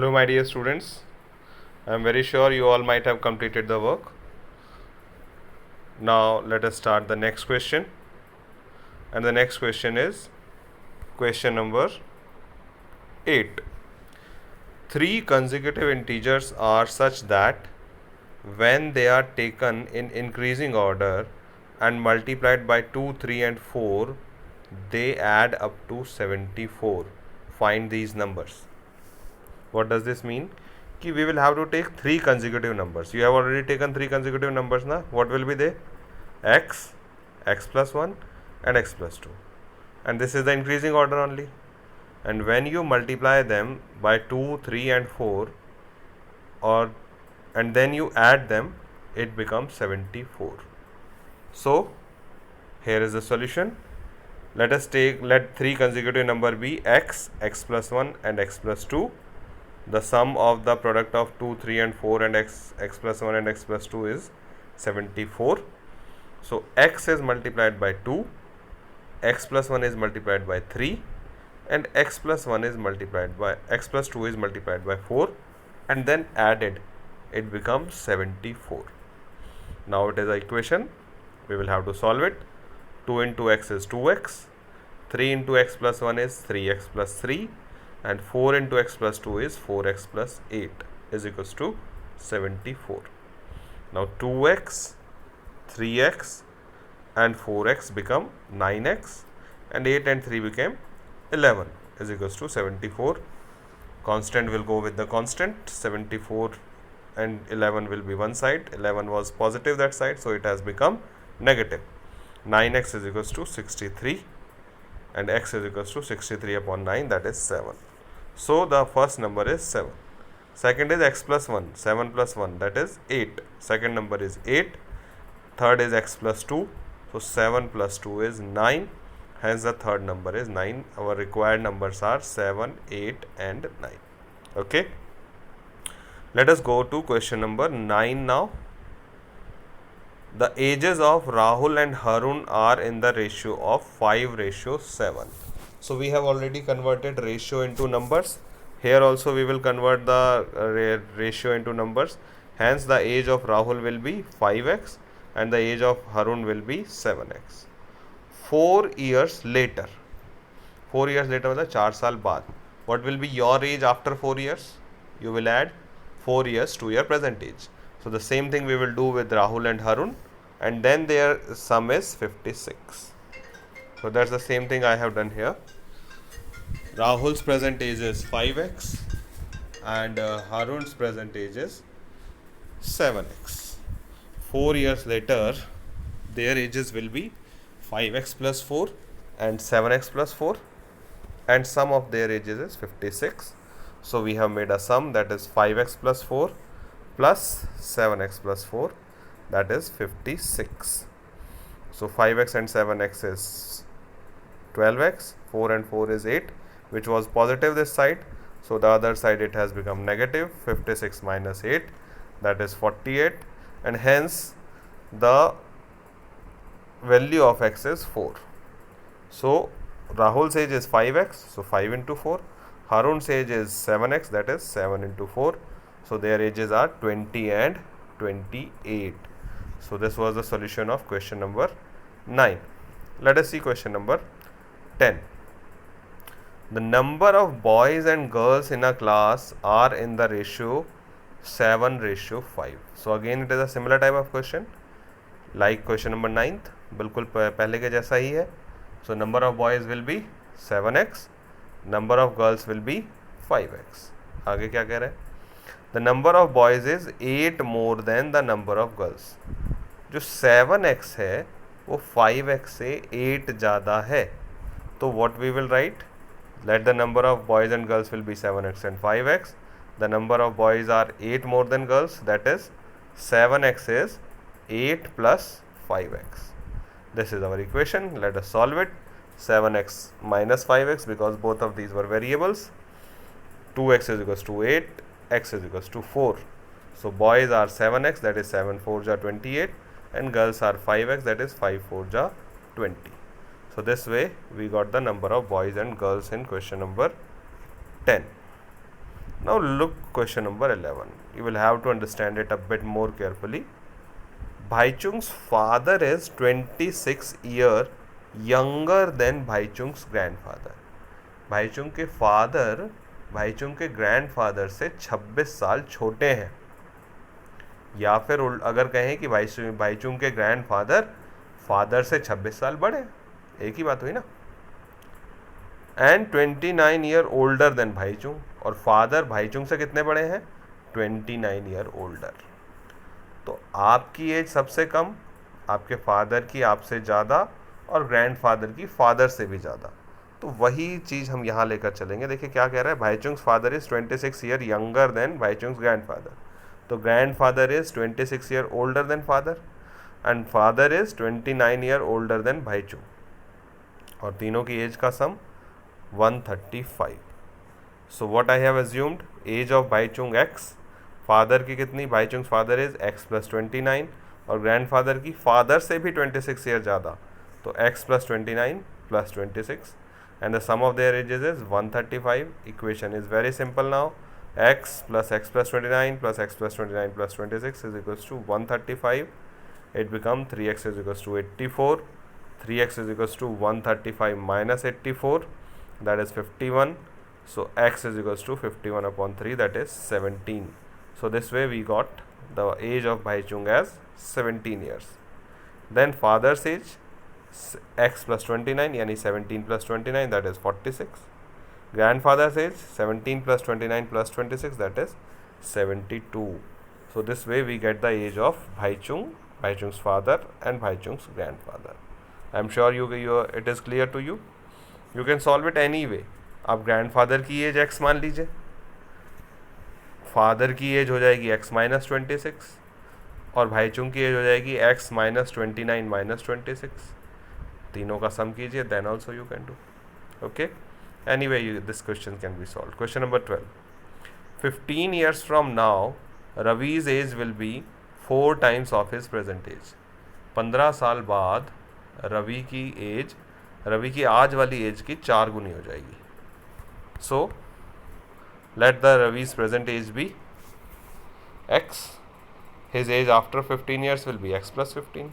Hello, my dear students. I am very sure you all might have completed the work. Now, let us start the next question. And the next question is question number 8. Three consecutive integers are such that when they are taken in increasing order and multiplied by 2, 3, and 4, they add up to 74. Find these numbers. What does this mean? Ki we will have to take three consecutive numbers. You have already taken three consecutive numbers na? What will be they? X, x plus 1 and x plus 2. And this is the increasing order only. And when you multiply them by 2, 3 and 4 and then you add them, it becomes 74. So here is the solution. Let three consecutive number be x, x plus 1 and x plus 2. The sum of the product of 2, 3 and 4 and x plus 1 and x plus 2 is 74. So x is multiplied by 2, x plus 1 is multiplied by 3 and x plus 2 is multiplied by 4 and then added, it becomes 74. Now it is an equation. We will have to solve it. 2 into x is 2x, 3 into x plus 1 is 3x plus 3 and 4 into x plus 2 is 4x plus 8 is equals to 74. Now 2x, 3x and 4x become 9x and 8 and 3 became 11 is equals to 74. Constant will go with the constant. 74 and 11 will be one side. 11 was positive that side, so it has become negative. 9x is equals to 63 and x is equals to 63 upon 9, that is 7. So the first number is 7. Second is x plus 1, 7 plus 1, that is 8. Second number is 8. Third is x plus 2, so 7 plus 2 is 9. Hence the third number is 9. Our required numbers are 7, 8 and 9. Okay. Let us go to question number 9 now. The ages of Rahul and Harun are in the ratio of 5:7. So we have already converted ratio into numbers. Here also we will convert the ratio into numbers. Hence the age of Rahul will be 5x and the age of Harun will be 7x. 4 years later. 4 years later मतलब 4 साल बाद. What will be your age after 4 years? You will add 4 years to your present age. So the same thing we will do with Rahul and Harun, and then their sum is 56. So that's the same thing I have done here. Rahul's present age is 5x and Harun's present age is 7x. 4 years later, their ages will be 5x plus 4 and 7x plus 4, and sum of their ages is 56. So we have made a sum, that is 5x plus 4 plus 7x plus 4, that is 56. So 5x and 7x is 12x, 4 and 4 is 8, which was positive this side. So the other side it has become negative. 56 minus 8, that is 48, and hence the value of x is 4. So Rahul's age is 5x, so 5 into 4. Harun's age is 7x, that is 7 into 4. So their ages are 20 and 28. So this was the solution of question number 9. Let us see question number 10. The number of boys and girls in a class are in the ratio 7:5. So again it is a similar type of question like question number 9th. बिल्कुल पहले के जैसा ही है. So number of boys will be 7x, number of girls will be 5x. आगे क्या कह रहे हैं? The number of boys is 8 more than the number of girls. जो 7x है वो 5x से 8 ज़्यादा है. तो what we will write? Let the number of boys and girls will be 7x and 5x. The number of boys are 8 more than girls, that is 7x is 8 plus 5x. This is our equation. Let us solve it. 7x minus 5x, because both of these were variables. 2x is equals to 8, x is equals to 4. So boys are 7x, that is 7 4 ja 28, and girls are 5x, that is 5 4 ja 20. So this way we got the number of boys and girls in question number 10. Now look question number 11. You will have to understand it a bit more carefully. Bhaichung's father is 26 year younger than Bhaichung's grandfather. Bhaichung के father Bhaichung के grandfather से 26 साल छोटे हैं, या फिर अगर कहें कि भाईचुंग के ग्रैंडफादर फादर से 26 साल बड़े हैं, एक ही बात हुई ना. And 29 year older than Bhaichung, और फादर भाईचुंग से कितने बड़े हैं? 29 ईयर ओल्डर. तो आपकी एज सबसे कम, आपके फादर की आपसे ज़्यादा, और ग्रैंडफादर की फादर से भी ज़्यादा. तो वही चीज़ हम यहाँ लेकर चलेंगे. देखिए क्या कह रहा है, Bhaichung's father is 26 year younger than Bhaichung's grandfather. तो grandfather is 26 year older than father, and father is 29 year older than Bhaichung, और तीनों की एज का sum 135. So what I have assumed, age of Bhaichung x, फादर की कितनी, Bhaichung father is x plus 29, और grandfather की फादर से भी 26 ईयर ज़्यादा, तो x plus 29 plus 26, and the sum of their ages is 135. Equation is very simple now. x plus 29 plus x plus 29 plus 26 is equals to 135. It become 3x is equals to 84. 3x is equals to 135 minus 84, that is 51. So x is equals to 51 upon 3, that is 17. So this way we got the age of Bhaichung as 17 years. Then father's age, x plus 29 yani 17 plus 29, that is 46. Grandfather's age, 17 plus 29 plus 26, that is 72. So this way we get the age of Bhaichung, Bhaichung's father and Bhaichung's grandfather. I am sure it is clear to you. You can solve it any way. आप grandfather की as x मान लीजिए, father की as हो जाएगी x minus 26, और भाईचुंग की as हो जाएगी x माइनस 29 माइनस 26. तीनों का सम कीजिए, then also you can do. Okay, anyway this question can be solve. Question number 12. 15 years from now, Ravi's age will be 4 times of his present age. 15 साल बाद रवि की आज वाली एज की 4 गुनी हो जाएगी. So let the Ravi's present age be x. His age after 15 years will be x plus 15.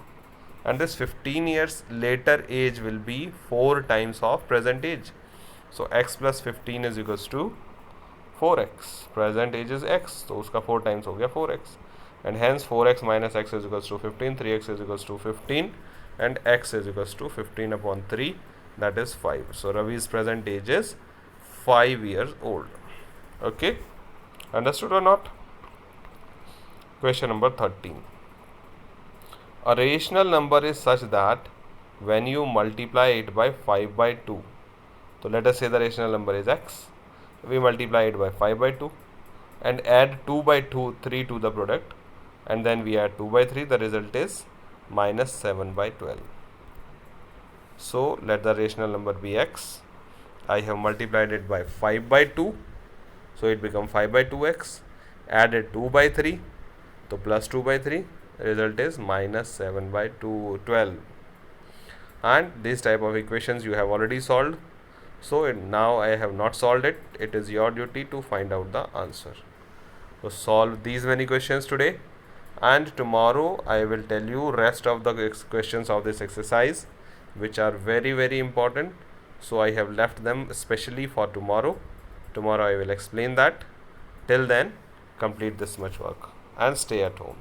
And this 15 years later age will be 4 times of present age. So x plus 15 is equals to 4x. Present age is x, तो उसका 4 times हो गया 4x. And hence 4x minus x is equals to 15, 3x is equals to 15, and x is equals to 15 upon 3, that is 5. So Ravi's present age is 5 years old. Okay, understood or not? Question number 13. A rational number is such that when you multiply it by 5 by 2, so let us say the rational number is x, we multiply it by 5 by 2 and add 2 by 2 3 to the product, and then we add 2 by 3, the result is minus 7 by 12. So let the rational number be x. I have multiplied it by 5 by 2, so it becomes 5 by 2x, added 2 by 3, so plus 2 by 3, result is minus 7 by 12. And this type of equations you have already solved. So now I have not solved it. It is your duty to find out the answer. So solve these many questions today, and tomorrow I will tell you rest of the questions of this exercise, which are very very important. So I have left them especially for tomorrow. Tomorrow I will explain that. Till then, complete this much work and stay at home.